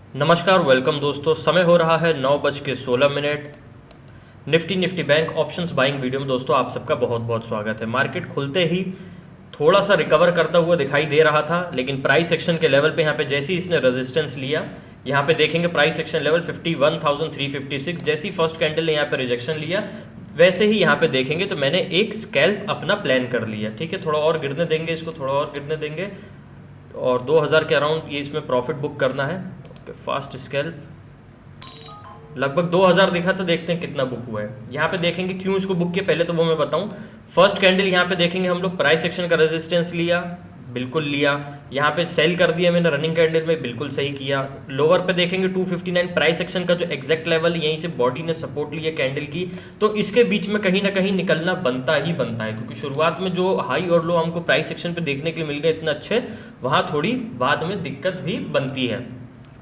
नमस्कार, वेलकम दोस्तों। समय हो रहा है 9:16। Nifty bank options buying video में दोस्तों आप सबका बहुत बहुत स्वागत है। मार्केट खुलते ही थोड़ा सा रिकवर करता हुआ दिखाई दे रहा था, लेकिन प्राइस एक्शन के लेवल पे यहाँ पे जैसे ही इसने रेजिस्टेंस लिया, यहाँ पे देखेंगे प्राइस एक्शन लेवल 51,356। जैसी फर्स्ट कैंडल ने यहाँ पे रिजेक्शन लिया, वैसे ही यहाँ पे देखेंगे तो मैंने एक स्कैल्प अपना प्लान कर लिया। ठीक है, थोड़ा और गिरने देंगे, इसको थोड़ा और गिरने देंगे और 2000 के अराउंड ये इसमें प्रॉफिट बुक करना है। फास्ट स्कैल्प लगभग 2000 दिखा, तो देखते हैं कितना बुक हुआ है। यहाँ पे देखेंगे क्यों इसको बुक किया, पहले तो वो मैं बताऊं। फर्स्ट कैंडल यहाँ पे देखेंगे हम लोग प्राइस एक्शन का रेजिस्टेंस लिया, बिल्कुल लिया। यहाँ पे सेल कर दिया मैंने रनिंग कैंडल में, बिल्कुल सही किया। लोअर पे देखेंगे 259 प्राइस एक्शन का जो एग्जैक्ट लेवल, यहीं से बॉडी ने सपोर्ट लिया कैंडल की, तो इसके बीच में कहीं ना कहीं निकलना बनता ही बनता है, क्योंकि शुरुआत में जो हाई और लो हमको प्राइस एक्शन पे देखने के लिए मिल गए इतने अच्छे, वहाँ थोड़ी बाद में दिक्कत भी बनती है।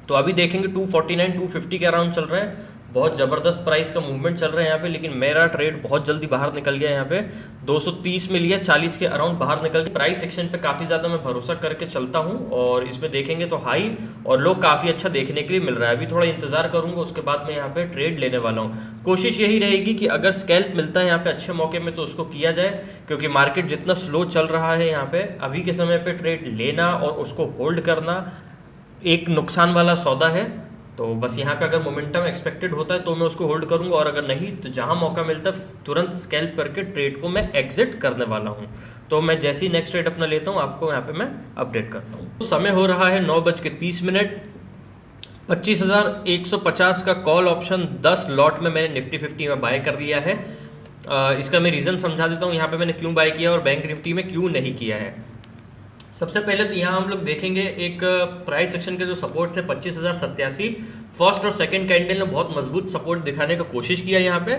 तो अभी देखेंगे 249 250 के अराउंड चल रहा है, बहुत ज़बरदस्त प्राइस का मूवमेंट चल रहा है यहाँ पे। लेकिन मेरा ट्रेड बहुत जल्दी बाहर निकल गया यहाँ पे, 230 में लिया, 40 के अराउंड बाहर निकल गया। प्राइस एक्शन पे काफ़ी ज़्यादा मैं भरोसा करके चलता हूँ और इसमें देखेंगे तो हाई और लो काफ़ी अच्छा देखने के लिए मिल रहा है। अभी थोड़ा इंतजार करूँगा, उसके बाद मैं यहाँ पे ट्रेड लेने वाला हूँ। कोशिश यही रहेगी कि अगर स्कैल्प मिलता है यहाँ पे अच्छे मौके में तो उसको किया जाए, क्योंकि मार्केट जितना स्लो चल रहा है यहाँ पे अभी के समय पे ट्रेड लेना और उसको होल्ड करना एक नुकसान वाला सौदा है। तो बस यहाँ पे अगर मोमेंटम एक्सपेक्टेड होता है तो मैं उसको होल्ड करूंगा, और अगर नहीं तो जहाँ मौका मिलता है तुरंत स्कैल्प करके ट्रेड को मैं एग्जिट करने वाला हूँ। तो मैं जैसे ही नेक्स्ट ट्रेड अपना लेता हूँ आपको यहाँ पे मैं अपडेट करता हूँ। समय हो रहा है 9:30। 25,150 का कॉल ऑप्शन 10 लॉट में मैंने निफ्टी 50 में बाय कर लिया है। इसका मैं रीज़न समझा देता हूँ यहाँ पे मैंने क्यों बाय किया और बैंक निफ्टी में क्यों नहीं किया है। सबसे पहले तो यहाँ हम लोग देखेंगे एक प्राइस सेक्शन के जो सपोर्ट थे 25,087, फर्स्ट और सेकंड कैंडल ने बहुत मजबूत सपोर्ट दिखाने का कोशिश किया यहाँ पे।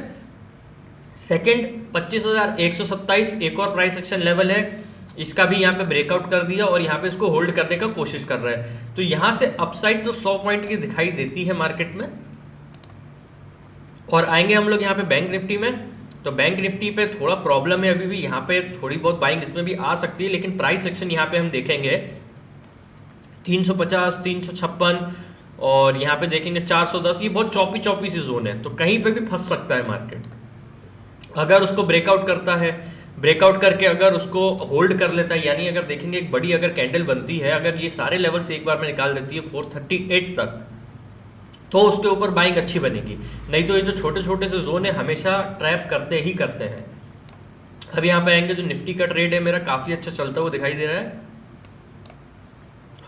सेकंड 25,127 एक और प्राइस सेक्शन लेवल है, इसका भी यहाँ पे ब्रेकआउट कर दिया और यहाँ पे इसको होल्ड करने का कोशिश कर रहा है। तो यहाँ से अपसाइड तो 100 पॉइंट की दिखाई देती है मार्केट में। और आएंगे हम लोग यहाँ पे बैंक निफ्टी में, तो बैंक निफ्टी पे थोड़ा प्रॉब्लम है अभी भी, यहाँ पे थोड़ी बहुत बाइंग इसमें भी आ सकती है, लेकिन प्राइस सेक्शन यहाँ पे हम देखेंगे 350 356 और यहाँ पे देखेंगे 410। ये बहुत चौपी चौपी सी जोन है, तो कहीं पे भी फंस सकता है मार्केट। अगर उसको ब्रेकआउट करता है, ब्रेकआउट करके अगर उसको होल्ड कर लेता है, यानी अगर देखेंगे एक बड़ी अगर कैंडल बनती है, अगर ये सारे लेवल से एक बार में निकाल देती है 438 तक, तो उसके ऊपर बाइंग अच्छी बनेगी। नहीं तो ये जो छोटे छोटे से जोन है हमेशा ट्रैप करते ही करते हैं। अब यहाँ पे आएंगे, जो निफ्टी का ट्रेड है मेरा काफ़ी अच्छा चलता हुआ दिखाई दे रहा है।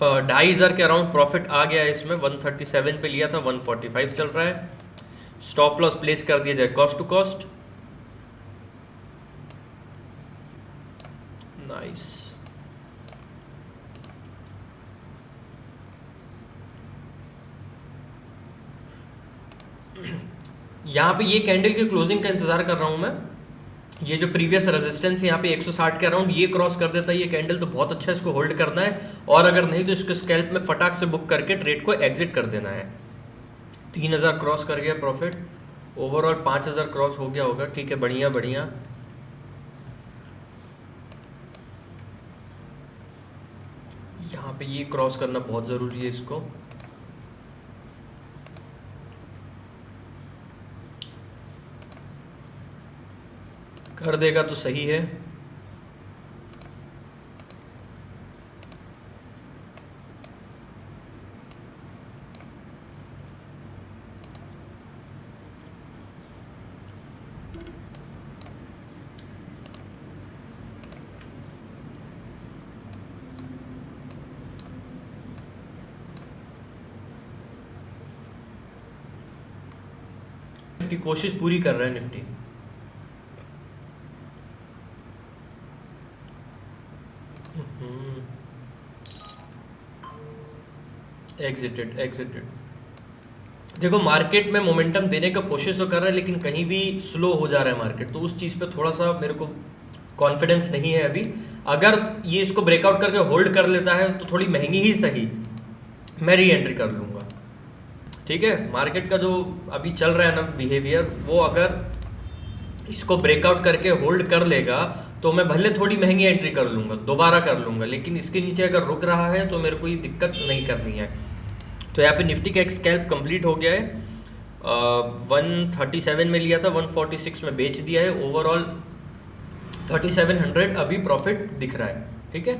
2,500 के अराउंड प्रॉफिट आ गया है इसमें, 137 पे लिया था, 145 चल रहा है। स्टॉप लॉस प्लेस कर दिया जाए कॉस्ट टू कॉस्ट। नाइस। यहाँ पे ये कैंडल के क्लोजिंग का इंतजार कर रहा हूँ मैं। ये जो प्रीवियस रेजिस्टेंस है यहाँ पे 160 के अराउंड, ये क्रॉस कर देता है ये कैंडल तो बहुत अच्छा है, इसको होल्ड करना है। और अगर नहीं तो इसको स्कैल्प में फटाक से बुक करके ट्रेड को एग्जिट कर देना है। 3,000 क्रॉस कर गया प्रॉफिट, ओवरऑल 5,000 क्रॉस हो गया होगा। ठीक है, बढ़िया बढ़िया। यहाँ पे ये क्रॉस करना बहुत ज़रूरी है, इसको कर देगा तो सही है। निफ्टी कोशिश पूरी कर रहा है, निफ्टी एग्जिटेड एग्जिटेड। देखो मार्केट में मोमेंटम देने का कोशिश तो कर रहा है, लेकिन कहीं भी स्लो हो जा रहा है मार्केट, तो उस चीज़ पे थोड़ा सा मेरे को कॉन्फिडेंस नहीं है अभी। अगर ये इसको ब्रेकआउट करके होल्ड कर लेता है तो थोड़ी महंगी ही सही मैं री एंट्री कर लूँगा। ठीक है, मार्केट का जो अभी चल रहा है ना बिहेवियर, वो अगर इसको ब्रेकआउट करके होल्ड कर लेगा तो मैं भले थोड़ी महंगी एंट्री कर लूँगा, दोबारा कर लूँगा, लेकिन इसके नीचे अगर रुक रहा है तो मेरे को ये दिक्कत नहीं करनी है। तो यहाँ पे निफ्टी का एक स्कैल्प कंप्लीट हो गया है। 137 में लिया था, 146 में बेच दिया है। ओवरऑल 3700 अभी प्रॉफिट दिख रहा है। ठीक है,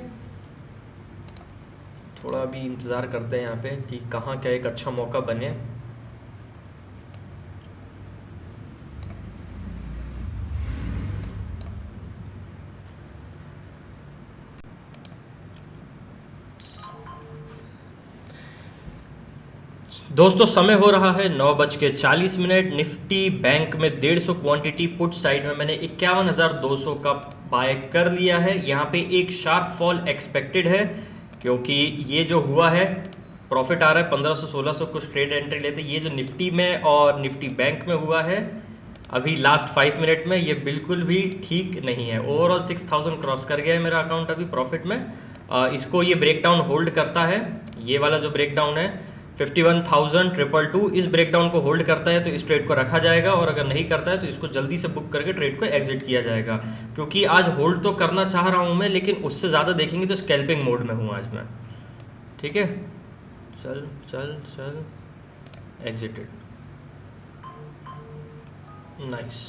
थोड़ा अभी इंतज़ार करते हैं यहाँ पे कि कहाँ क्या एक अच्छा मौका बने। दोस्तों समय हो रहा है 9:40। निफ्टी बैंक में 150 क्वांटिटी पुट साइड में मैंने 51,200 का बाय कर लिया है। यहाँ पे एक शार्प फॉल एक्सपेक्टेड है क्योंकि ये जो हुआ है प्रॉफिट आ रहा है 1500-1600 कुछ ट्रेड एंट्री लेते। ये जो निफ्टी में और निफ्टी बैंक में हुआ है अभी लास्ट 5 मिनट में, ये बिल्कुल भी ठीक नहीं है। ओवरऑल 6000 क्रॉस कर गया है मेरा अकाउंट अभी प्रॉफिट में। इसको ये ब्रेकडाउन होल्ड करता है, ये वाला जो ब्रेकडाउन है 51,222 इस ब्रेकडाउन को होल्ड करता है तो इस ट्रेड को रखा जाएगा, और अगर नहीं करता है तो इसको जल्दी से बुक करके ट्रेड को एग्जिट किया जाएगा। क्योंकि आज होल्ड तो करना चाह रहा हूँ मैं, लेकिन उससे ज़्यादा देखेंगे तो स्कैल्पिंग मोड में हूँ आज मैं। ठीक है, चल चल चल, एग्जिटेड, नाइस।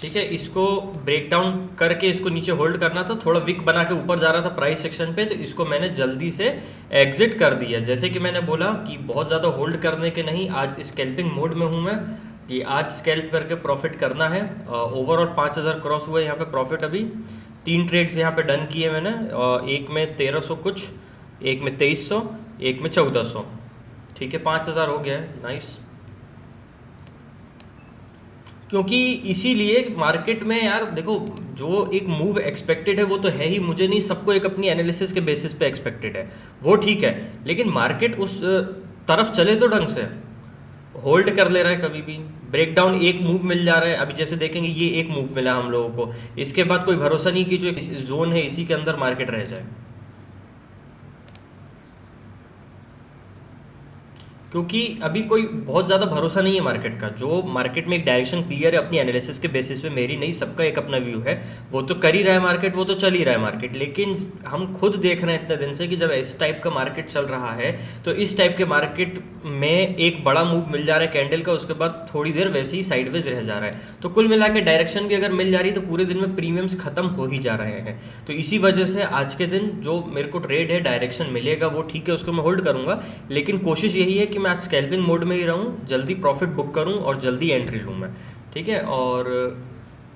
ठीक है, इसको ब्रेक डाउन करके इसको नीचे होल्ड करना था, थोड़ा विक बना के ऊपर जा रहा था प्राइस सेक्शन पे, तो इसको मैंने जल्दी से एग्जिट कर दिया। जैसे कि मैंने बोला कि बहुत ज़्यादा होल्ड करने के नहीं, आज स्कैल्पिंग मोड में हूँ मैं कि आज स्कैल्प करके प्रॉफिट करना है। ओवरऑल 5000 क्रॉस हुआ है यहाँ पे प्रॉफिट अभी। 3 ट्रेड्स यहाँ पे डन किए मैंने, एक में 1300 कुछ, एक में 2300, एक में 1400। ठीक है, 5000 हो गया है, नाइस। क्योंकि इसीलिए मार्केट में यार देखो, जो एक मूव एक्सपेक्टेड है वो तो है ही, मुझे नहीं, सबको एक अपनी एनालिसिस के बेसिस पे एक्सपेक्टेड है, वो ठीक है। लेकिन मार्केट उस तरफ चले तो ढंग से, होल्ड कर ले रहा है, कभी भी ब्रेकडाउन एक मूव मिल जा रहा है। अभी जैसे देखेंगे ये एक मूव मिला हम लोगों को, इसके बाद कोई भरोसा नहीं कि जो जोन है इसी के अंदर मार्केट रह जाए, क्योंकि अभी कोई बहुत ज़्यादा भरोसा नहीं है मार्केट का। जो मार्केट में एक डायरेक्शन क्लियर है अपनी एनालिसिस के बेसिस पे, मेरी नहीं, सबका एक अपना व्यू है, वो तो कर ही रहा है मार्केट, वो तो चल ही रहा है मार्केट। लेकिन हम खुद देख रहे हैं इतने दिन से कि जब इस टाइप का मार्केट चल रहा है तो इस टाइप के मार्केट में एक बड़ा मूव मिल जा रहा है कैंडल का, उसके बाद थोड़ी देर वैसे ही साइडवेज रह जा रहा है। तो कुल मिला के डायरेक्शन भी अगर मिल जा रही है तो पूरे दिन में प्रीमियम्स खत्म हो ही जा रहे हैं। तो इसी वजह से आज के दिन जो मेरे को ट्रेड है, डायरेक्शन मिलेगा वो ठीक है, उसको मैं होल्ड करूंगा। लेकिन कोशिश यही है कि मैं आज स्कैल्पिंग मोड में ही रहूं, जल्दी प्रॉफिट बुक करूं और जल्दी एंट्री लूं मैं। ठीक है, और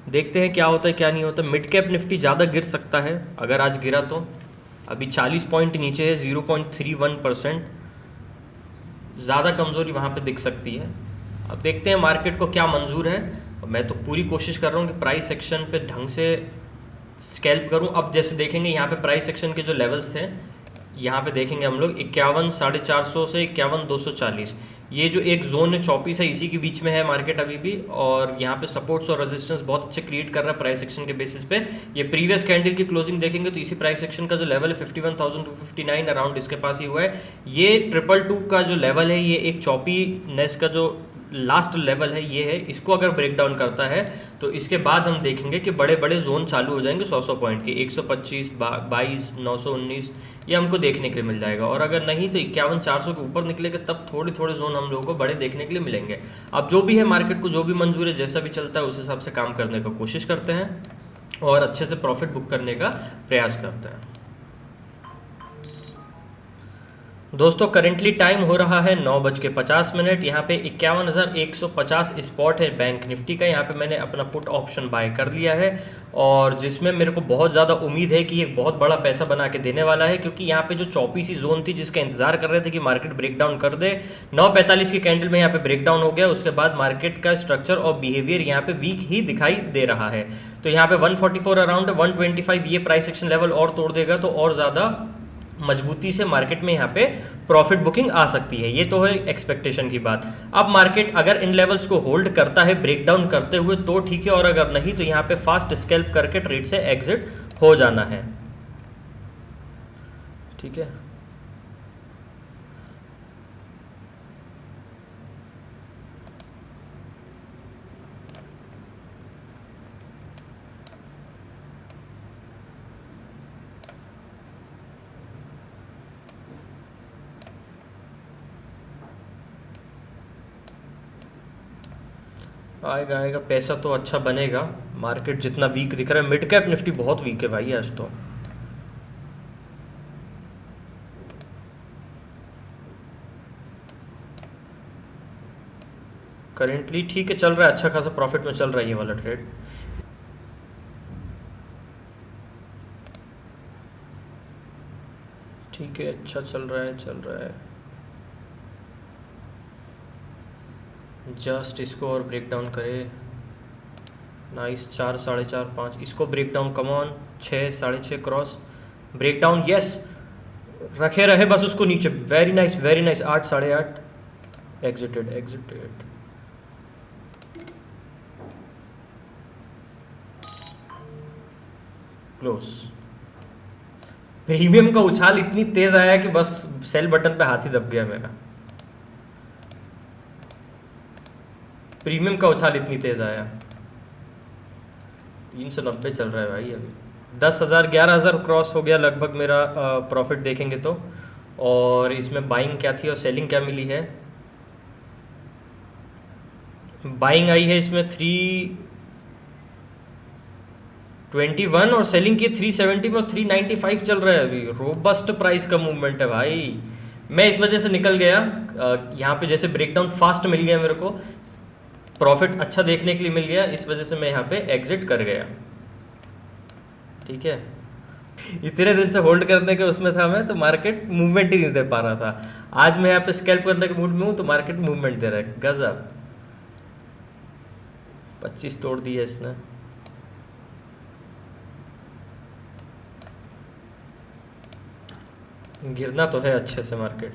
देखते हैं क्या होता है क्या नहीं होता। मिड कैप निफ्टी ज़्यादा गिर सकता है अगर आज गिरा तो, अभी 40 पॉइंट नीचे है, 0.31%, ज़्यादा कमज़ोरी वहाँ पे दिख सकती है। अब देखते हैं मार्केट को क्या मंजूर है। मैं तो पूरी कोशिश कर रहा हूँ कि प्राइस सेक्शन पे ढंग से स्कैल्प करूँ। अब जैसे देखेंगे यहाँ पे प्राइस सेक्शन के जो लेवल्स थे, यहाँ पे देखेंगे हम लोग 51,450 से 51,240, ये जो एक जोन है 34 है, इसी के बीच में है मार्केट अभी भी। और यहाँ पे सपोर्ट्स और रेजिस्टेंस बहुत अच्छे क्रिएट कर रहा है प्राइस सेक्शन के बेसिस पे। ये प्रीवियस कैंडल की क्लोजिंग देखेंगे तो इसी प्राइस सेक्शन का जो लेवल है 51,259 अराउंड इसके पास ही हुआ है। ये 222 का जो लेवल है, ये एक चौपीनेस का जो लास्ट लेवल है ये है, इसको अगर ब्रेक डाउन करता है तो इसके बाद हम देखेंगे कि बड़े बड़े जोन चालू हो जाएंगे 100 पॉइंट के, 125, 22, 919, ये हमको देखने के लिए मिल जाएगा। और अगर नहीं तो 51,400 के ऊपर निकलेगा तब थोड़े थोड़े जोन हम लोगों को बड़े देखने के लिए मिलेंगे। अब जो भी है, मार्केट को जो भी मंजूर है, जैसा भी चलता है उस हिसाब से काम करने का कोशिश करते हैं और अच्छे से प्रॉफिट बुक करने का प्रयास करते हैं। दोस्तों करेंटली टाइम हो रहा है 9:50। यहाँ पे 51,150 स्पॉट है बैंक निफ्टी का। यहाँ पे मैंने अपना पुट ऑप्शन बाय कर लिया है, और जिसमें मेरे को बहुत ज़्यादा उम्मीद है कि ये बहुत बड़ा पैसा बना के देने वाला है। क्योंकि यहाँ पे जो 24 जोन थी जिसका इंतजार कर रहे थे कि मार्केट ब्रेकडाउन कर दे, 9:45 की कैंडल में यहाँ पे ब्रेकडाउन हो गया। उसके बाद मार्केट का स्ट्रक्चर और बिहेवियर यहाँ पे वीक ही दिखाई दे रहा है। तो यहाँ पे 144 अराउंड 125 ये प्राइस एक्शन लेवल और तोड़ देगा तो और ज़्यादा मजबूती से मार्केट में यहाँ पे प्रॉफिट बुकिंग आ सकती है। ये तो है एक्सपेक्टेशन की बात। अब मार्केट अगर इन लेवल्स को होल्ड करता है ब्रेकडाउन करते हुए तो ठीक है, और अगर नहीं तो यहाँ पे फास्ट स्कैल्प करके ट्रेड से एग्जिट हो जाना है। ठीक है, आएगा आएगा, पैसा तो अच्छा बनेगा। मार्केट जितना वीक दिख रहा है, मिड कैप निफ्टी बहुत वीक है भाई आज तो। करेंटली ठीक है, चल रहा है, अच्छा खासा प्रॉफिट में चल रहा है ये वाला ट्रेड। ठीक है, अच्छा चल रहा है चल रहा है। जस्ट इसको और ब्रेक डाउन करे। नाइस, 4 4.5 5, इसको break down, come on. 6 6.5 cross, break down, yes. रखे रहे बस उसको नीचे, very nice very nice. 8 8.5, exited exited. Close. Premium का उछाल इतनी तेज आया कि बस सेल बटन पे हाथ ही दब गया मेरा। प्रीमियम का उछाल इतनी तेज आया। 390 चल रहा है भाई अभी। 10,000 11,000 क्रॉस हो गया लगभग मेरा प्रॉफिट देखेंगे तो। और इसमें बाइंग क्या थी और सेलिंग क्या मिली है। बाइंग आई है इसमें 321 और सेलिंग की 370 में, और 395 चल रहा है अभी। रोबस्ट प्राइस का मूवमेंट है भाई। मैं इस वजह से निकल गया। यहाँ पे जैसे ब्रेकडाउन फास्ट मिल गया मेरे को, प्रॉफिट अच्छा देखने के लिए मिल गया, इस वजह से मैं यहाँ पे एग्जिट कर गया। ठीक है, इतने दिन से होल्ड करने के उसमें था मैं, तो मार्केट मूवमेंट ही नहीं दे पा रहा था। आज मैं यहाँ पे स्कैल्प करने के मूड में हूँ तो मार्केट मूवमेंट दे रहा है, गजब। 25 तोड़ दी है इसने। गिरना तो है अच्छे से मार्केट।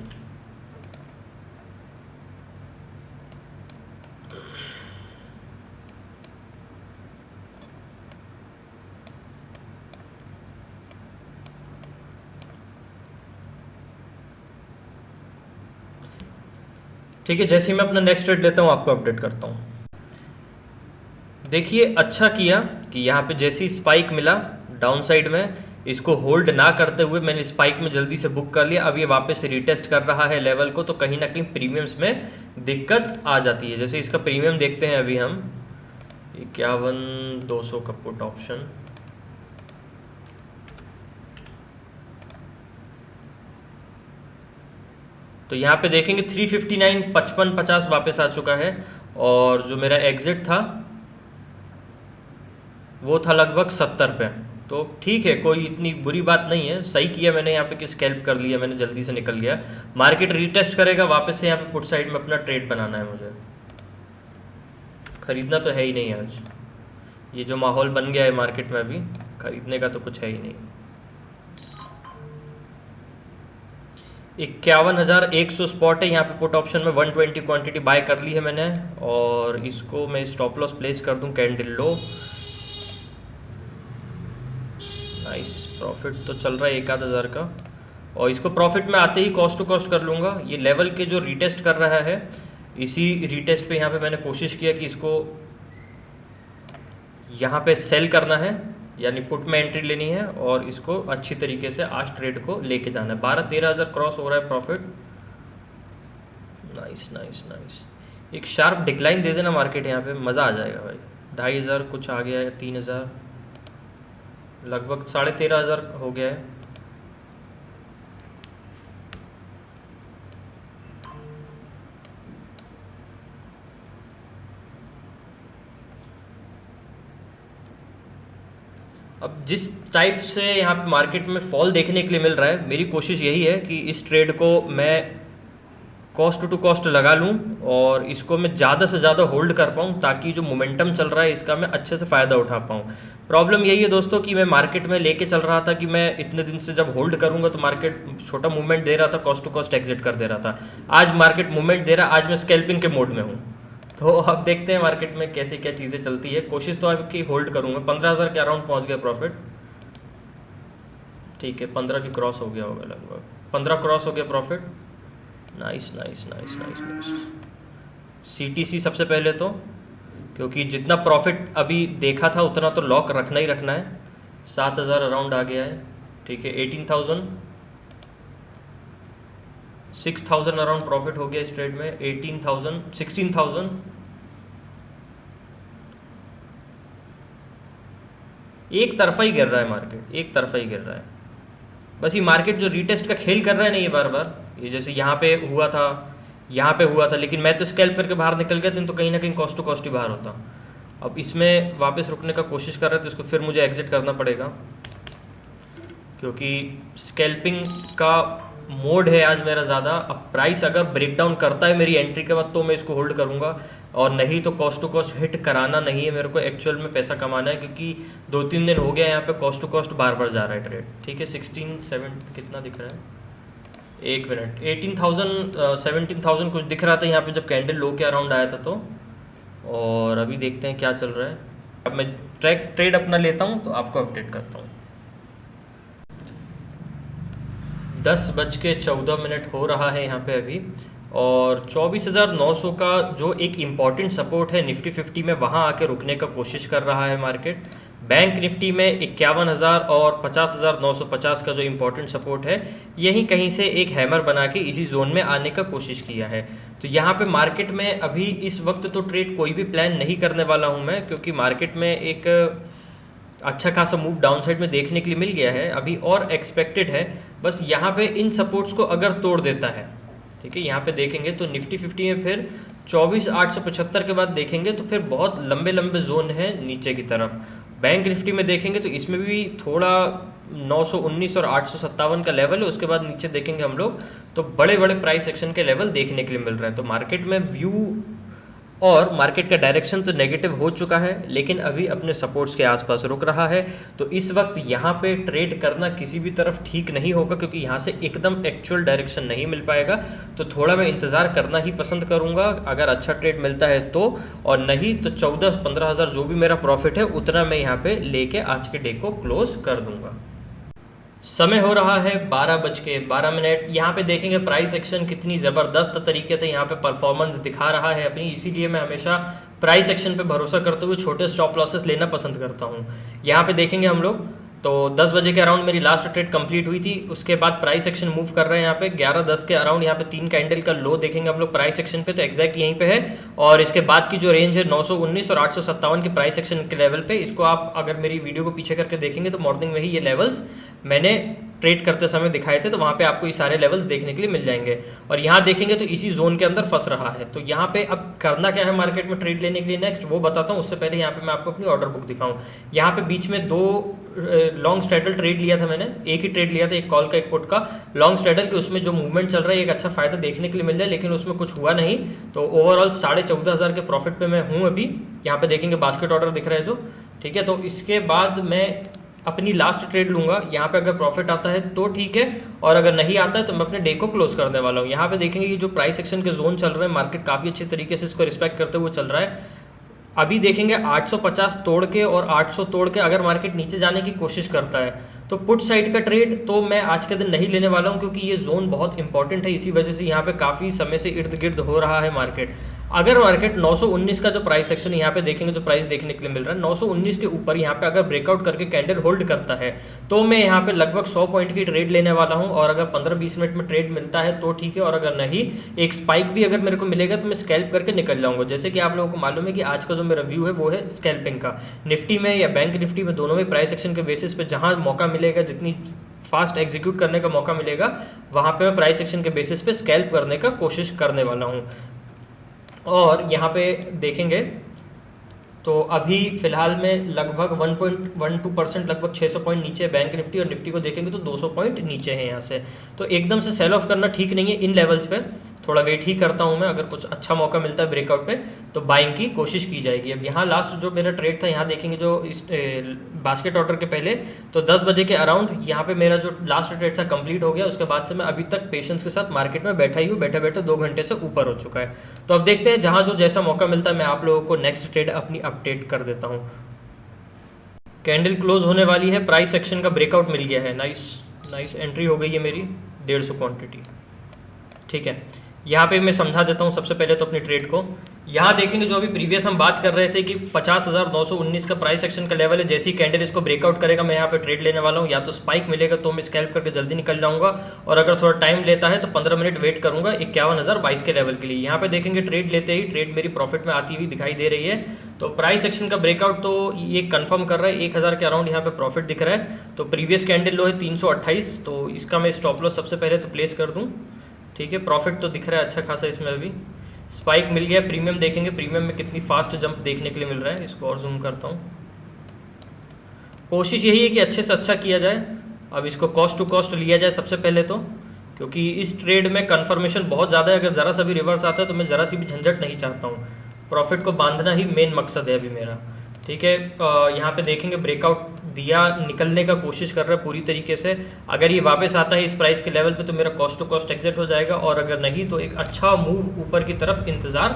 ठीक है, जैसे ही मैं अपना नेक्स्ट ट्रेड लेता हूँ आपको अपडेट करता हूँ। देखिए, अच्छा किया कि यहाँ पे जैसे ही स्पाइक मिला डाउन साइड में, इसको होल्ड ना करते हुए मैंने स्पाइक में जल्दी से बुक कर लिया। अब ये वापस से रिटेस्ट कर रहा है लेवल को, तो कहीं ना कहीं प्रीमियम्स में दिक्कत आ जाती है। जैसे इसका प्रीमियम देखते हैं अभी हम, 51,200 का पुट ऑप्शन। तो यहाँ पे देखेंगे 359, 55 50 वापस आ चुका है। और जो मेरा एग्जिट था वो था लगभग 70 पे। तो ठीक है, कोई इतनी बुरी बात नहीं है, सही किया मैंने यहाँ पे कि स्कैल्प कर लिया मैंने, जल्दी से निकल गया। मार्केट रीटेस्ट करेगा वापस से, यहाँ पे पुट साइड में अपना ट्रेड बनाना है मुझे। खरीदना तो है ही नहीं आज, ये जो माहौल बन गया है मार्केट में अभी, खरीदने का तो कुछ है ही नहीं। 51,100 स्पॉट है यहाँ पे पुट ऑप्शन में। 120 क्वांटिटी बाय कर ली है मैंने, और इसको मैं स्टॉप लॉस प्लेस कर दूं कैंडल लो। नाइस, प्रॉफिट तो चल रहा है 1,000 का, और इसको प्रॉफिट में आते ही कॉस्ट टू कॉस्ट कर लूँगा। ये लेवल के जो रीटेस्ट कर रहा है, इसी रीटेस्ट पे यहाँ पे मैंने कोशिश किया कि इसको यहाँ पे सेल करना है, यानी पुट में एंट्री लेनी है, और इसको अच्छी तरीके से आज ट्रेड को लेके जाना है। 12-13,000 क्रॉस हो रहा है प्रॉफिट। Nice nice nice. एक शार्प डिक्लाइन दे देना मार्केट यहाँ पे, मज़ा आ जाएगा भाई। 2,500 कुछ आ गया है, 3,000, लगभग 13,500 हो गया है। अब जिस टाइप से यहाँ पे मार्केट में फॉल देखने के लिए मिल रहा है, मेरी कोशिश यही है कि इस ट्रेड को मैं कॉस्ट टू कॉस्ट लगा लूँ और इसको मैं ज़्यादा से ज़्यादा होल्ड कर पाऊँ, ताकि जो मोमेंटम चल रहा है इसका मैं अच्छे से फ़ायदा उठा पाऊँ। प्रॉब्लम यही है दोस्तों कि मैं मार्केट में लेके चल रहा था कि मैं इतने दिन से जब होल्ड करूँगा तो मार्केट छोटा मूवमेंट दे रहा था, कॉस्ट टू कॉस्ट एग्जिट कर दे रहा था। आज मार्केट मूवमेंट दे रहा है, आज मैं स्कैल्पिंग के मोड में हूँ। तो अब देखते हैं मार्केट में कैसे क्या चीज़ें चलती है। कोशिश तो आपकी होल्ड करूँगा। 15,000 के अराउंड पहुँच गया प्रॉफिट। ठीक है, 15 भी क्रॉस हो गया होगा, लगभग 15 क्रॉस हो गया profit. Nice nice nice nice nice. CTC सबसे पहले तो, क्योंकि जितना प्रॉफिट अभी देखा था उतना तो लॉक रखना ही रखना है। 7,000 अराउंड आ गया है। ठीक है, 18,000, 6,000 अराउंड प्रॉफिट हो गया इस ट्रेड में। 18,000, 16,000, एक तरफा ही गिर रहा है मार्केट, एक तरफा ही गिर रहा है। बस ये मार्केट जो रीटेस्ट का खेल कर रहा है ना ये बार बार, ये जैसे यहाँ पे हुआ था, यहाँ पे हुआ था, लेकिन मैं तो स्कैल्प करके बाहर निकल गया था, तो कहीं ना कहीं कॉस्ट टू कॉस्ट ही बाहर होता। अब इसमें वापस रुकने का कोशिश कर रहे थे, इसको फिर मुझे एग्जिट करना पड़ेगा, क्योंकि स्कैल्पिंग का मोड है आज मेरा ज़्यादा। अब प्राइस अगर ब्रेकडाउन करता है मेरी एंट्री के बाद तो मैं इसको होल्ड करूँगा, और नहीं तो कॉस्ट टू कॉस्ट हिट कराना नहीं है मेरे को, एक्चुअल में पैसा कमाना है, क्योंकि 2-3 दिन हो गया यहाँ पे कॉस्ट टू कॉस्ट बार बार जा रहा है ट्रेड। ठीक है, 16-7 कितना दिख रहा है, एक मिनट, 18,000 17,000 कुछ दिख रहा था यहाँ पे जब कैंडल लो के अराउंड आया था तो। और अभी देखते हैं क्या चल रहा है। अब मैं ट्रेड अपना लेता हूँ तो आपको अपडेट करता हूँ। 10:14 हो रहा है यहाँ पे अभी, और 24,900 का जो एक इम्पॉर्टेंट सपोर्ट है निफ्टी 50 में, वहाँ आके रुकने का कोशिश कर रहा है मार्केट। बैंक निफ्टी में 51,000 और 50,950 का जो इम्पोर्टेंट सपोर्ट है, यही कहीं से एक हैमर बना के इसी जोन में आने का कोशिश किया है। तो यहाँ पे मार्केट में अभी इस वक्त तो ट्रेड कोई भी प्लान नहीं करने वाला हूँ मैं, क्योंकि मार्केट में एक अच्छा खासा मूव डाउन साइड में देखने के लिए मिल गया है, अभी और एक्सपेक्टेड है। बस यहाँ पे इन सपोर्ट्स को अगर तोड़ देता है, ठीक है, यहाँ पे देखेंगे तो निफ्टी 50 में फिर 24,875 के बाद देखेंगे तो फिर बहुत लंबे लंबे जोन हैं नीचे की तरफ। बैंक निफ्टी में देखेंगे तो इसमें भी थोड़ा 919 और 857 का लेवल है, उसके बाद नीचे देखेंगे हम लोग तो बड़े बड़े प्राइस एक्शन के लेवल देखने के लिए मिल रहे हैं। तो मार्केट में व्यू और मार्केट का डायरेक्शन तो नेगेटिव हो चुका है, लेकिन अभी अपने सपोर्ट्स के आसपास रुक रहा है। तो इस वक्त यहाँ पे ट्रेड करना किसी भी तरफ ठीक नहीं होगा, क्योंकि यहाँ से एकदम एक्चुअल डायरेक्शन नहीं मिल पाएगा। तो थोड़ा मैं इंतज़ार करना ही पसंद करूँगा, अगर अच्छा ट्रेड मिलता है तो, और नहीं तो 14-15 हज़ार जो भी मेरा प्रॉफिट है उतना मैं यहाँ पे लेके आज के डे को क्लोज कर दूँगा। समय हो रहा है 12:12। यहाँ पे देखेंगे प्राइस एक्शन कितनी ज़बरदस्त तरीके से यहाँ पे परफॉर्मेंस दिखा रहा है अपनी, इसीलिए मैं हमेशा प्राइस एक्शन पे भरोसा करते हुए छोटे स्टॉप लॉसेस लेना पसंद करता हूँ। यहाँ पे देखेंगे हम लोग तो 10 बजे के अराउंड मेरी लास्ट ट्रेड कंप्लीट हुई थी, उसके बाद प्राइस एक्शन मूव कर रहे हैं यहाँ पे 11:10 के अराउंड। यहाँ पे 3 कैंडल का लो देखेंगे हम लोग प्राइस एक्शन पे, तो एग्जैक्ट यहीं पे है। और इसके बाद की जो रेंज है 919 और 857 के प्राइस एक्शन के लेवल पे, इसको आप अगर मेरी वीडियो को पीछे करके देखेंगे तो मॉर्निंग में ही ये लेवल्स मैंने ट्रेड करते समय दिखाए थे, तो वहाँ पे आपको ये सारे लेवल्स देखने के लिए मिल जाएंगे। और यहाँ देखेंगे तो इसी जोन के अंदर फंस रहा है। तो यहाँ पे अब करना क्या है मार्केट में ट्रेड लेने के लिए नेक्स्ट, वो बताता हूँ। उससे पहले यहाँ पे मैं आपको अपनी ऑर्डर बुक दिखाऊँ। यहाँ पे बीच में 2 लॉन्ग स्ट्रैडल ट्रेड लिया था मैंने, एक ही ट्रेड लिया था, एक कॉल का एक पुट का। लॉन्ग स्ट्रैडल के उसमें जो मूवमेंट चल रहा है एक अच्छा फायदा देखने के लिए मिल जाए, लेकिन उसमें कुछ हुआ नहीं। तो ओवरऑल 14,500 के प्रॉफिट पे मैं हूँ अभी। यहाँ पे देखेंगे बास्केट ऑर्डर दिख रहा है जो, ठीक है। तो इसके बाद मैं अपनी लास्ट ट्रेड लूँगा। यहाँ पे अगर प्रॉफिट आता है तो ठीक है, और अगर नहीं आता है तो मैं अपने डे को क्लोज करने वाला हूँ। यहाँ पे देखेंगे कि जो प्राइस एक्शन के जोन चल रहे हैं, मार्केट काफ़ी अच्छे तरीके से इसको रिस्पेक्ट करते हुए चल रहा है। अभी देखेंगे 850 तोड़ के और 800 तोड़ के अगर मार्केट नीचे जाने की कोशिश करता है तो पुट साइड का ट्रेड तो मैं आज के दिन नहीं लेने वाला हूं, क्योंकि ये जोन बहुत इंपॉर्टेंट है। इसी वजह से यहाँ पे काफ़ी समय से इर्द गिर्द हो रहा है मार्केट। अगर मार्केट 919 का जो प्राइस सेक्शन यहाँ पे देखेंगे, जो प्राइस देखने के लिए मिल रहा है 919 के ऊपर यहाँ पे अगर ब्रेकआउट करके कैंडल होल्ड करता है तो मैं यहाँ पे लगभग 100 पॉइंट की ट्रेड लेने वाला हूँ। और अगर 15-20 मिनट में ट्रेड मिलता है तो ठीक है, और अगर नहीं, एक स्पाइक भी अगर मेरे को मिलेगा तो मैं स्कैल्प करके निकल जाऊँगा। जैसे कि आप लोगों को मालूम है कि आज का जो मेरा व्यू है वो है स्कैल्पिंग का। निफ्टी में या बैंक निफ्टी में, दोनों में प्राइस एक्शन के बेसिस पे जहाँ मौका मिलेगा, जितनी फास्ट एग्जीक्यूट करने का मौका मिलेगा, वहाँ पे मैं प्राइस एक्शन के बेसिस पे स्कैल्प करने का कोशिश करने वाला हूँ। और यहाँ पे देखेंगे तो अभी फिलहाल में लगभग 1.12%, लगभग 600 पॉइंट नीचे बैंक निफ्टी, और निफ्टी को देखेंगे तो 200 पॉइंट नीचे है यहाँ से। तो एकदम से सेल ऑफ करना ठीक नहीं है इन लेवल्स पे, थोड़ा वेट ही करता हूँ मैं। अगर कुछ अच्छा मौका मिलता है ब्रेकआउट पे तो बाइंग की कोशिश की जाएगी। अब यहाँ लास्ट जो मेरा ट्रेड था, यहाँ देखेंगे जो इस बास्केट ऑर्डर के पहले, तो 10 बजे के अराउंड यहाँ पे मेरा जो लास्ट ट्रेड था कंप्लीट हो गया। उसके बाद से मैं अभी तक पेशेंस के साथ मार्केट में बैठा ही हूँ, बैठे बैठे 2 घंटे से ऊपर हो चुका है। तो अब देखते हैं, जहाँ जो जैसा मौका मिलता है मैं आप लोगों को नेक्स्ट ट्रेड अपनी अपडेट कर देता हूँ। कैंडल क्लोज होने वाली है, प्राइस एक्शन का ब्रेकआउट मिल गया है। नाइस एंट्री हो गई है मेरी 150 क्वांटिटी, ठीक है। यहाँ पे मैं समझा देता हूँ सबसे पहले तो अपनी ट्रेड को। यहाँ देखेंगे जो अभी प्रीवियस हम बात कर रहे थे कि 50,919 का प्राइस एक्शन का लेवल है, जैसे ही कैंडल इसको ब्रेकआउट करेगा मैं यहाँ पे ट्रेड लेने वाला हूँ। या तो स्पाइक मिलेगा तो मैं स्कैल्प करके जल्दी निकल जाऊंगा, और अगर थोड़ा टाइम लेता है तो 15 मिनट वेट करूंगा 51,022 के लेवल के लिए। यहाँ पे देखेंगे ट्रेड लेते ही ट्रेड मेरी प्रॉफिट में आती हुई दिखाई दे रही है। तो प्राइस एक्शन का ब्रेकआउट तो ये कंफर्म कर रहा है, 1000 के अराउंड यहाँ पे प्रॉफिट दिख रहा है। तो प्रीवियस कैंडल लो है 328, तो इसका मैं स्टॉप लॉस सबसे पहले तो प्लेस कर दूँ। ठीक है, प्रॉफिट तो दिख रहा है अच्छा खासा इसमें। अभी स्पाइक मिल गया। प्रीमियम देखेंगे प्रीमियम में कितनी फास्ट जंप देखने के लिए मिल रहा है, इसको और जूम करता हूँ। कोशिश यही है कि अच्छे से अच्छा किया जाए। अब इसको कॉस्ट टू कॉस्ट लिया जाए सबसे पहले तो, क्योंकि इस ट्रेड में कन्फर्मेशन बहुत ज़्यादा है। अगर ज़रा सा भी रिवर्स आता है तो मैं ज़रा सी भी झंझट नहीं चाहता हूँ, प्रॉफिट को बांधना ही मेन मकसद है अभी मेरा। ठीक है, यहाँ पे देखेंगे ब्रेकआउट दिया, निकलने का कोशिश कर रहा है पूरी तरीके से। अगर ये वापस आता है इस प्राइस के लेवल पे तो मेरा कॉस्ट टू कॉस्ट एग्जिट हो जाएगा, और अगर नहीं तो एक अच्छा मूव ऊपर की तरफ इंतज़ार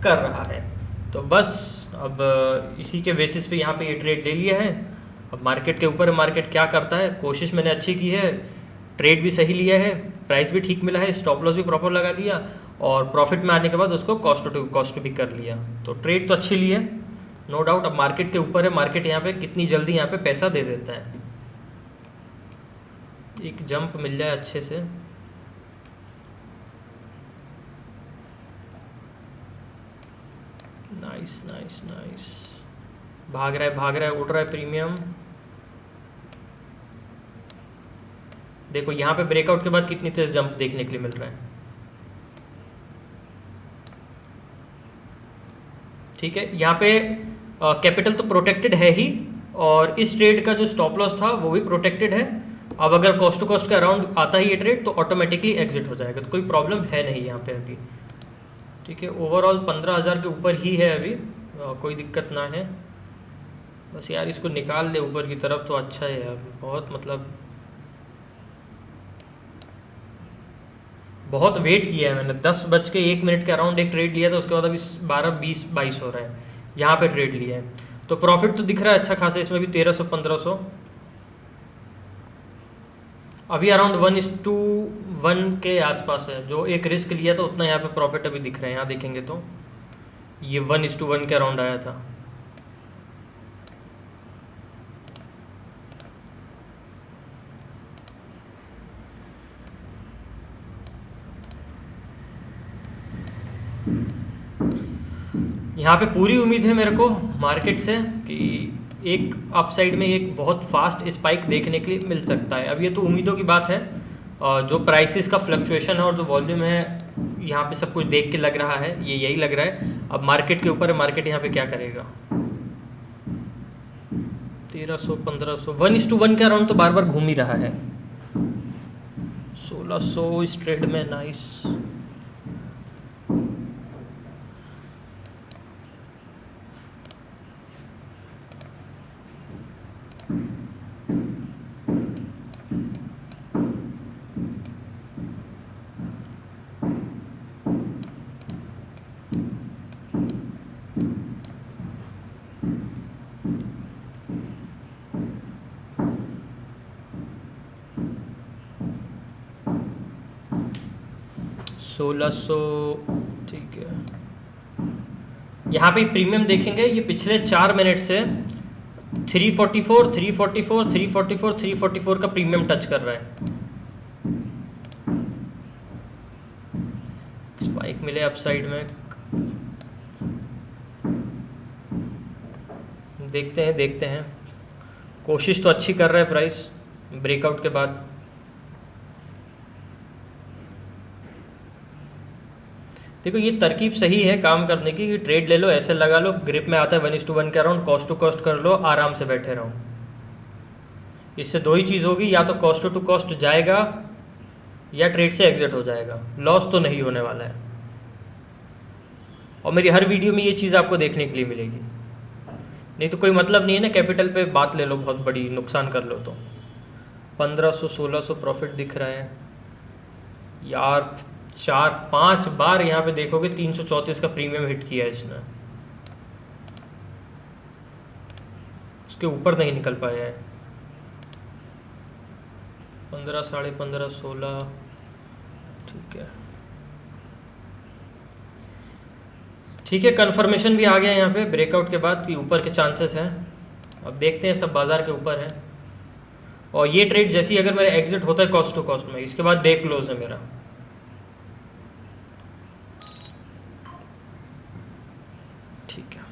कर रहा है। तो बस अब इसी के बेसिस पे यहाँ पे ये ट्रेड ले लिया है। अब मार्केट के ऊपर मार्केट क्या करता है, कोशिश मैंने अच्छी की है, ट्रेड भी सही लिया है, प्राइस भी ठीक मिला है, स्टॉप लॉस भी प्रॉपर लगा लिया, और प्रॉफिट में आने के बाद उसको कॉस्ट भी कर लिया। तो ट्रेड तो अच्छी ली है नो डाउट। अब मार्केट के ऊपर है, मार्केट यहाँ पे कितनी जल्दी यहाँ पे पैसा दे देता है। एक जंप मिल जाए अच्छे से, नाइस नाइस नाइस। भाग रहा है उड़ रहा है प्रीमियम। देखो यहाँ पे ब्रेकआउट के बाद कितनी तेज जंप देखने के लिए मिल रहा है। ठीक है, यहाँ पे कैपिटल तो प्रोटेक्टेड है ही, और इस ट्रेड का जो स्टॉप लॉस था वो भी प्रोटेक्टेड है। अब अगर कॉस्ट टू कॉस्ट के अराउंड आता ही ये ट्रेड तो ऑटोमेटिकली एग्जिट हो जाएगा, तो कोई प्रॉब्लम है नहीं यहाँ पे अभी। ठीक है, ओवरऑल 15,000 के ऊपर ही है अभी, कोई दिक्कत ना है। बस यार इसको निकाल ले ऊपर की तरफ तो अच्छा है यार। बहुत मतलब बहुत वेट किया है मैंने। 10:01 के अराउंड एक ट्रेड लिया था, उसके बाद अभी 12:20-22 हो रहा है, यहाँ पे ट्रेड लिया है। तो प्रॉफिट तो दिख रहा है अच्छा खासा इसमें भी, 1300-1500। अभी अराउंड 1:1 के आसपास है। जो एक रिस्क लिया था उतना यहाँ पे प्रॉफिट अभी दिख रहा है। यहाँ देखेंगे तो ये 1:1 के अराउंड आया था। यहाँ पे पूरी उम्मीद है मेरे को मार्केट से कि एक अपसाइड में एक बहुत फास्ट स्पाइक देखने के लिए मिल सकता है। अब ये तो उम्मीदों की बात है, जो प्राइसेस का फ्लक्चुएशन है और जो वॉल्यूम है यहाँ पे सब कुछ देख के लग रहा है, ये यही लग रहा है। अब मार्केट के ऊपर है, मार्केट यहाँ पे क्या करेगा। 1300-1500 1:1 के अराउंड तो बार बार घूम ही रहा है। 1600 इस ट्रेड में, नाइस। सोलह सौ, ठीक है। यहाँ पे प्रीमियम देखेंगे, ये पिछले 4 मिनट से 344, 344, 344, 344 का प्रीमियम टच कर रहा है। स्पाइक मिले अपसाइड में, देखते हैं। कोशिश तो अच्छी कर रहा है प्राइस ब्रेकआउट के बाद। देखो ये तरकीब सही है काम करने की, कि ट्रेड ले लो, ऐसे लगा लो, ग्रिप में आता है 1:1 के अराउंड, कॉस्ट टू कॉस्ट कर लो, आराम से बैठे रहो। इससे दो ही चीज़ होगी, या तो कॉस्ट टू कॉस्ट जाएगा या ट्रेड से एग्जिट हो जाएगा, लॉस तो नहीं होने वाला है। और मेरी हर वीडियो में ये चीज़ आपको देखने के लिए मिलेगी, नहीं तो कोई मतलब नहीं है ना कैपिटल पे बात ले लो बहुत बड़ी, नुकसान कर लो तो। 1500-1600 प्रॉफिट दिख रहा है यार। 4-5 बार यहाँ पे देखोगे 334 का प्रीमियम हिट किया है इसने, उसके ऊपर नहीं निकल पाया है। 15, 15.5, 16, ठीक है। ठीक है, कंफर्मेशन भी आ गया यहाँ पे ब्रेकआउट के बाद कि ऊपर के चांसेस हैं। अब देखते हैं, सब बाजार के ऊपर है। और ये ट्रेड जैसे ही अगर मेरा एग्जिट होता है कॉस्ट टू कॉस्ट में, इसके बाद डे क्लोज है मेरा। ठीक है,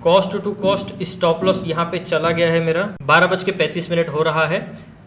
cost to cost stop loss यहाँ पे चला गया है मेरा। 12:35 हो रहा है।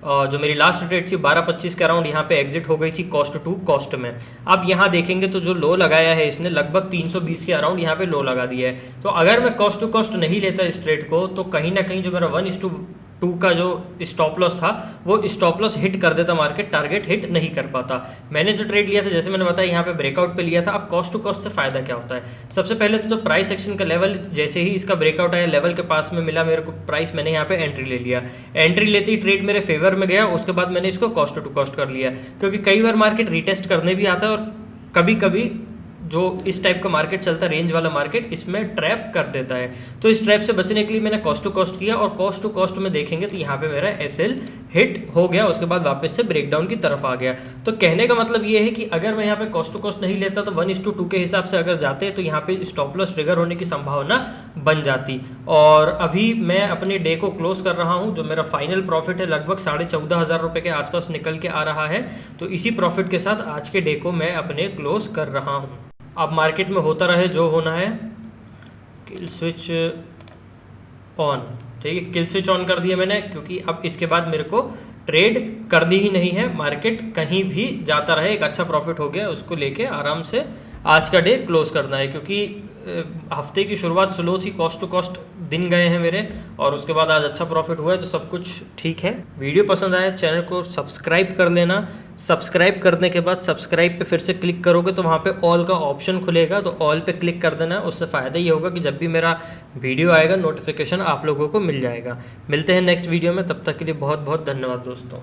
जो मेरी लास्ट ट्रेड थी 12:25 के अराउंड यहाँ पे एग्जिट हो गई थी कॉस्ट टू कॉस्ट में। अब यहाँ देखेंगे तो जो लो लगाया है इसने लगभग 320 के अराउंड यहाँ पे लो लगा दिया है। तो अगर मैं कॉस्ट टू कॉस्ट नहीं लेता इस ट्रेड को तो कहीं ना कहीं जो मेरा 1:2 का जो स्टॉप लॉस था वो स्टॉप लॉस हिट कर देता, मार्केट टारगेट हिट नहीं कर पाता। मैंने जो ट्रेड लिया था जैसे मैंने बताया यहाँ पे ब्रेकआउट पे लिया था। अब कॉस्ट टू कॉस्ट से फायदा क्या होता है, सबसे पहले तो जो प्राइस एक्शन का लेवल जैसे ही इसका ब्रेकआउट आया लेवल के पास में मिला मेरे को प्राइस, मैंने यहाँ पे एंट्री ले लिया। एंट्री लेते ही ट्रेड मेरे फेवर में गया, उसके बाद मैंने इसको कॉस्ट टू कॉस्ट कर लिया, क्योंकि कई बार मार्केट रिटेस्ट करने भी आता है और कभी कभी जो इस टाइप का मार्केट चलता है रेंज वाला मार्केट, इसमें ट्रैप कर देता है। तो इस ट्रैप से बचने के लिए मैंने कॉस्ट टू कॉस्ट किया और कॉस्ट टू कॉस्ट में देखेंगे तो यहाँ पे मेरा एसएल हिट हो गया, उसके बाद वापस से ब्रेकडाउन की तरफ आ गया। तो कहने का मतलब ये है कि अगर मैं यहाँ पे कॉस्ट टू कॉस्ट नहीं लेता तो 1:2 के हिसाब से अगर जाते तो यहाँ पे स्टॉप लॉस ट्रिगर होने की संभावना बन जाती। और अभी मैं अपने डे को क्लोज कर रहा हूँ। जो मेरा फाइनल प्रॉफिट है लगभग 14,500 रुपये के आसपास निकल के आ रहा है। तो इसी प्रॉफिट के साथ आज के डे को मैं अपने क्लोज कर रहा हूँ। अब मार्केट में होता रहे जो होना है। किल स्विच ऑन, ठीक है, किल स्विच ऑन कर दिया मैंने, क्योंकि अब इसके बाद मेरे को ट्रेड करनी ही नहीं है। मार्केट कहीं भी जाता रहे, एक अच्छा प्रॉफिट हो गया, उसको लेके आराम से आज का डे क्लोज करना है। क्योंकि हफ्ते की शुरुआत स्लो थी, कॉस्ट टू कॉस्ट दिन गए हैं मेरे, और उसके बाद आज अच्छा प्रॉफिट हुआ है, तो सब कुछ ठीक है। वीडियो पसंद आया चैनल को सब्सक्राइब कर लेना। सब्सक्राइब करने के बाद सब्सक्राइब पे फिर से क्लिक करोगे तो वहाँ पे ऑल का ऑप्शन खुलेगा, तो ऑल पे क्लिक कर देना। उससे फ़ायदा ये होगा कि जब भी मेरा वीडियो आएगा नोटिफिकेशन आप लोगों को मिल जाएगा। मिलते हैं नेक्स्ट वीडियो में, तब तक के लिए बहुत बहुत धन्यवाद दोस्तों।